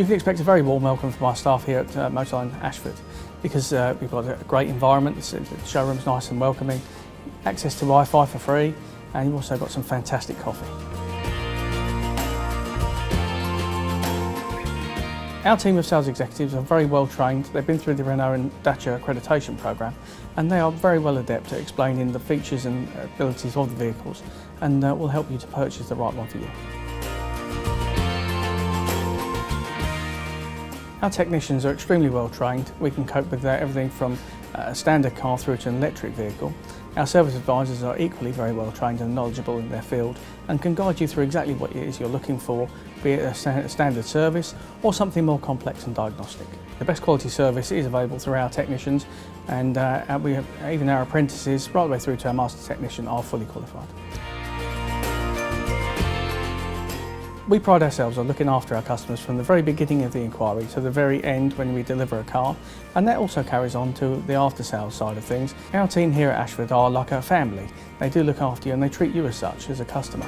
You can expect a very warm welcome from our staff here at Motorline Ashford, because we've got a great environment. The showroom's nice and welcoming, access to Wi-Fi for free, and you've also got some fantastic coffee. Our team of sales executives are very well trained. They've been through the Renault and Dacia accreditation programme, and they are very well adept at explaining the features and abilities of the vehicles, and will help you to purchase the right one for you. Our technicians are extremely well trained. We can cope with everything from a standard car through to an electric vehicle. Our service advisors are equally very well trained and knowledgeable in their field, and can guide you through exactly what it is you're looking for, be it a standard service or something more complex and diagnostic. The best quality service is available through our technicians, and even our apprentices, right the way through to our master technician, are fully qualified. We pride ourselves on looking after our customers from the very beginning of the inquiry to the very end when we deliver a car, and that also carries on to the after-sales side of things. Our team here at Ashford are like a family. They do look after you and they treat you as such, as a customer.